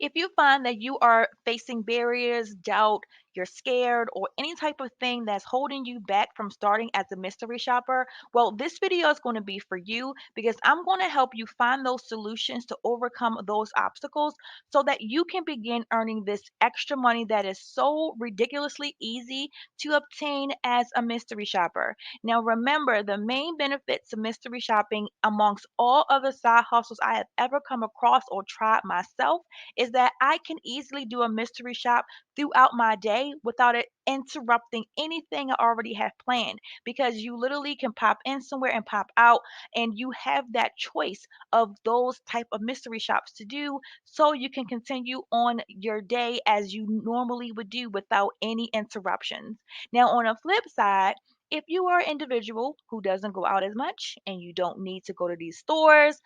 If you find that you are facing barriers, doubt, you're scared, or any type of thing that's holding you back from starting as a mystery shopper, well, this video is going to be for you because I'm going to help you find those solutions to overcome those obstacles so that you can begin earning this extra money that is so ridiculously easy to obtain as a mystery shopper. Now, remember, the main benefits of mystery shopping amongst all other side hustles I have ever come across or tried myself is that I can easily do a mystery shop throughout my day without it interrupting anything I already have planned because you literally can pop in somewhere and pop out and you have that choice of those type of mystery shops to do so you can continue on your day as you normally would do without any interruptions. Now on a flip side, if you are an individual who doesn't go out as much and you don't need to go to these stores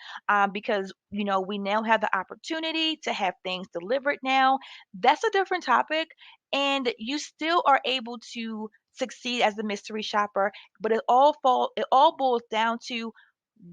because we now have the opportunity to have things delivered now, that's a different topic, and you still are able to succeed as a mystery shopper. But it all boils down to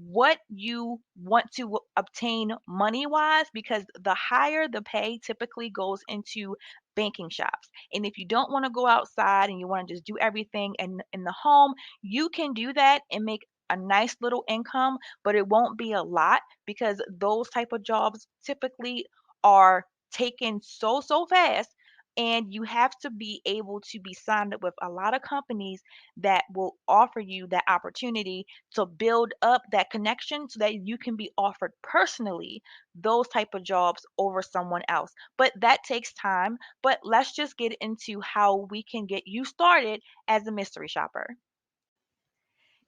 what you want to obtain money wise, because the higher the pay typically goes into banking shops. And if you don't want to go outside and you want to just do everything in the home, you can do that and make a nice little income, but it won't be a lot because those type of jobs typically are taken so fast, and you have to be able to be signed up with a lot of companies that will offer you that opportunity to build up that connection so that you can be offered personally those type of jobs over someone else. But that takes time. But let's just get into how we can get you started as a mystery shopper.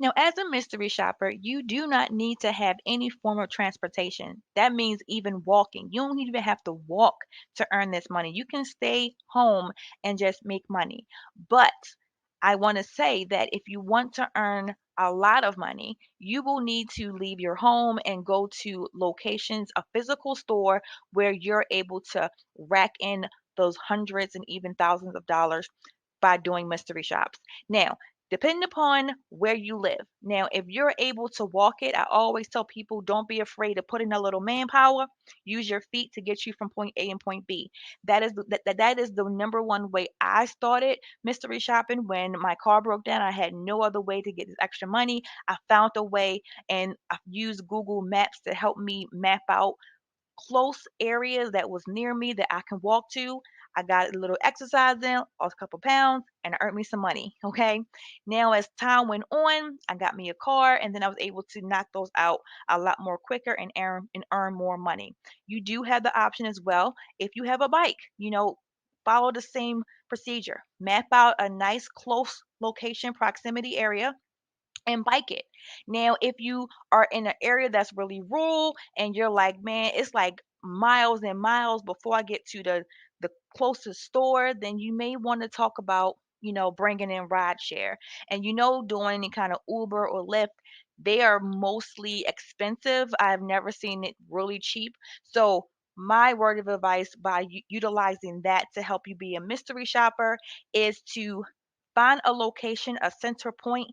Now, as a mystery shopper, you do not need to have any form of transportation. That means even walking. You don't even have to walk to earn this money. You can stay home and just make money. But I want to say that if you want to earn a lot of money, you will need to leave your home and go to locations, a physical store where you're able to rack in those hundreds and even thousands of dollars by doing mystery shops. Now, depending upon where you live. Now, if you're able to walk it, I always tell people don't be afraid to put in a little manpower. Use your feet to get you from point A and point B. That is the number one way I started mystery shopping. When my car broke down, I had no other way to get this extra money. I found a way, and I used Google Maps to help me map out close areas that was near me that I can walk to. I got a little exercise in, lost a couple pounds, and it earned me some money. Okay. Now, as time went on, I got me a car, and then I was able to knock those out a lot more quicker and earn more money. You do have the option as well if you have a bike. Follow the same procedure. Map out a nice close location proximity area and bike it. Now, if you are in an area that's really rural and you're like, man, it's like miles and miles before I get to the closest store, then you may want to talk about, bringing in ride share. And doing any kind of Uber or Lyft, they are mostly expensive. I've never seen it really cheap. So my word of advice by utilizing that to help you be a mystery shopper is to find a location, a center point,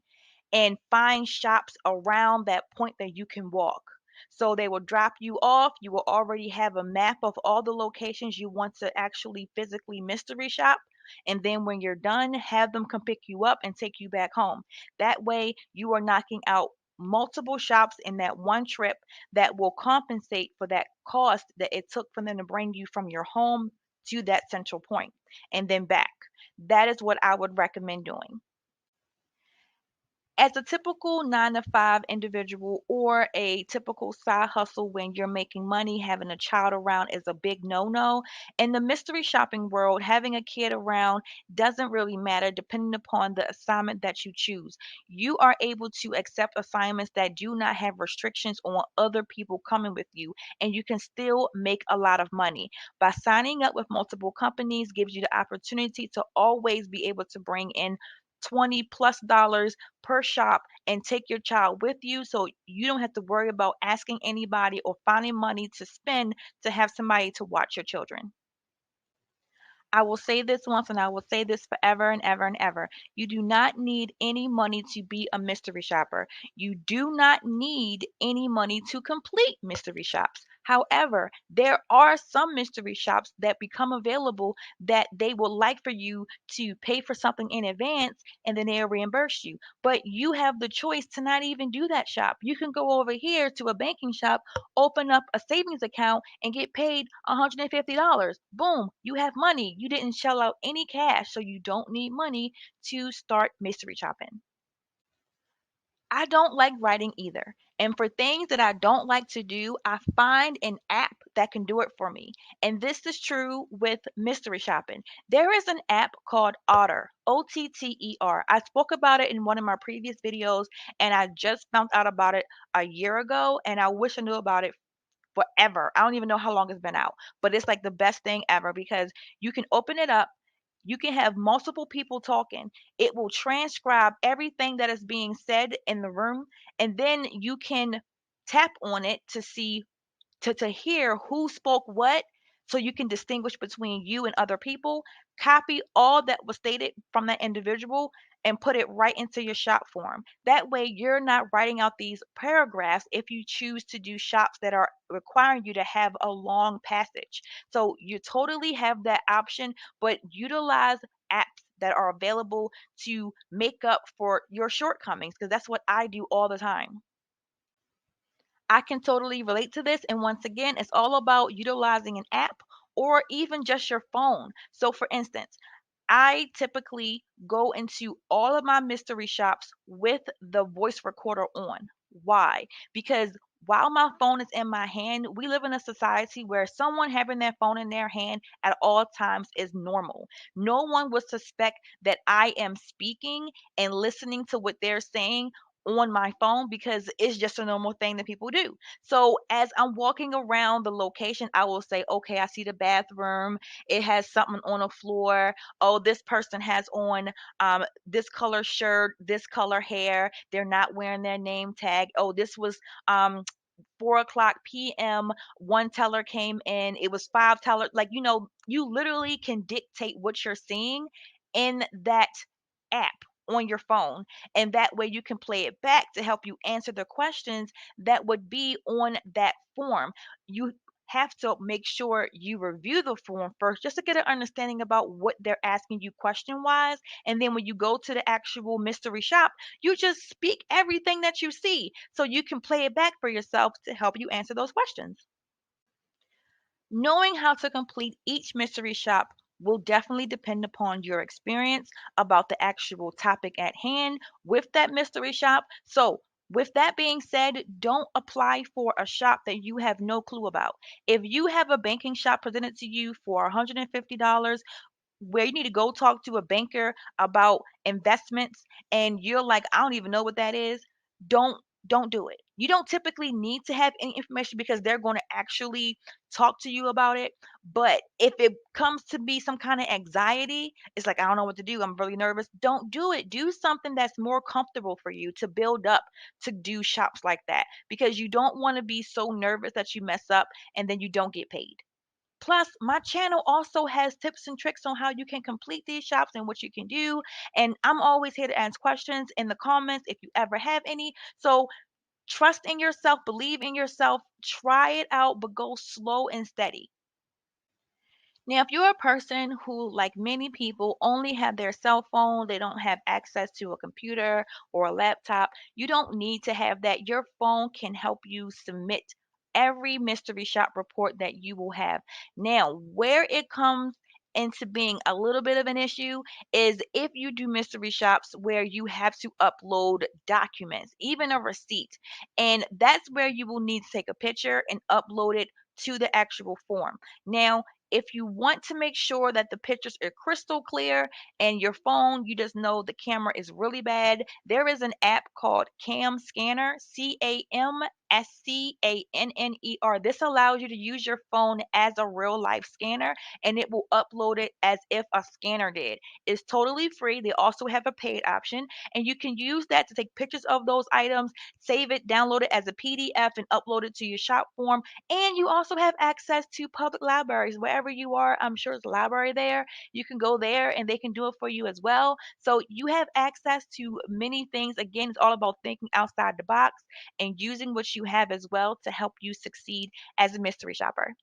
and find shops around that point that you can walk. So they will drop you off. You will already have a map of all the locations you want to actually physically mystery shop. And then when you're done, have them come pick you up and take you back home. That way, you are knocking out multiple shops in that one trip that will compensate for that cost that it took for them to bring you from your home to that central point and then back. That is what I would recommend doing. As a typical 9 to 5 individual or a typical side hustle, when you're making money, having a child around is a big no no. In the mystery shopping world, having a kid around doesn't really matter depending upon the assignment that you choose. You are able to accept assignments that do not have restrictions on other people coming with you, and you can still make a lot of money. By signing up with multiple companies gives you the opportunity to always be able to bring in 20 plus dollars per shop and take your child with you, so you don't have to worry about asking anybody or finding money to spend to have somebody to watch your children. I will say this once and I will say this forever and ever and ever. You do not need any money to be a mystery shopper. You do not need any money to complete mystery shops. However, there are some mystery shops that become available that they would like for you to pay for something in advance and then they'll reimburse you. But you have the choice to not even do that shop. You can go over here to a banking shop, open up a savings account, and get paid $150. Boom, you have money. You didn't shell out any cash, so you don't need money to start mystery shopping. I don't like writing either. And for things that I don't like to do, I find an app that can do it for me. And this is true with mystery shopping. There is an app called Otter, Otter. I spoke about it in one of my previous videos, and I just found out about it a year ago, and I wish I knew about it forever. I don't even know how long it's been out, but it's like the best thing ever because you can open it up, you can have multiple people talking. It will transcribe everything that is being said in the room, and then you can tap on it to see to hear who spoke what so you can distinguish between you and other people, copy all that was stated from that individual and put it right into your shop form. That way you're not writing out these paragraphs if you choose to do shops that are requiring you to have a long passage. So you totally have that option, but utilize apps that are available to make up for your shortcomings because that's what I do all the time. I can totally relate to this. And once again, it's all about utilizing an app or even just your phone. So, for instance, I typically go into all of my mystery shops with the voice recorder on. Why? Because while my phone is in my hand, we live in a society where someone having their phone in their hand at all times is normal. No one would suspect that I am speaking and listening to what they're saying on my phone because it's just a normal thing that people do. So as I'm walking around the location, I will say, okay, I see the bathroom. It has something on the floor. Oh, this person has on this color shirt, this color hair. They're not wearing their name tag. Oh, this was 4 o'clock p.m. One teller came in. It was five teller. Like, you literally can dictate what you're seeing in that app on your phone. And that way you can play it back to help you answer the questions that would be on that form. You have to make sure you review the form first just to get an understanding about what they're asking you question wise. And then when you go to the actual mystery shop, you just speak everything that you see so you can play it back for yourself to help you answer those questions. Knowing how to complete each mystery shop will definitely depend upon your experience about the actual topic at hand with that mystery shop. So, with that being said, don't apply for a shop that you have no clue about. If you have a banking shop presented to you for $150 where you need to go talk to a banker about investments and you're like, I don't even know what that is, don't do it. You don't typically need to have any information because they're going to actually talk to you about it. But if it comes to be some kind of anxiety, it's like, I don't know what to do. I'm really nervous. Don't do it. Do something that's more comfortable for you to build up to do shops like that because you don't want to be so nervous that you mess up and then you don't get paid. Plus, my channel also has tips and tricks on how you can complete these shops and what you can do. And I'm always here to answer questions in the comments if you ever have any. So trust in yourself, believe in yourself, try it out, but go slow and steady. Now, if you're a person who, like many people, only have their cell phone, they don't have access to a computer or a laptop, you don't need to have that. Your phone can help you submit every mystery shop report that you will have. Now, where it comes into being a little bit of an issue is if you do mystery shops where you have to upload documents, even a receipt. And that's where you will need to take a picture and upload it to the actual form. Now, if you want to make sure that the pictures are crystal clear and your phone, you just know the camera is really bad, there is an app called Cam Scanner, CAMSCANNER. This allows you to use your phone as a real life scanner and it will upload it as if a scanner did. It's totally free. They also have a paid option, and you can use that to take pictures of those items, save it, download it as a PDF, and upload it to your shop form. And you also have access to public libraries. Wherever you are, I'm sure there's a library there. You can go there and they can do it for you as well. So you have access to many things. Again, it's all about thinking outside the box and using what you you have as well to help you succeed as a mystery shopper.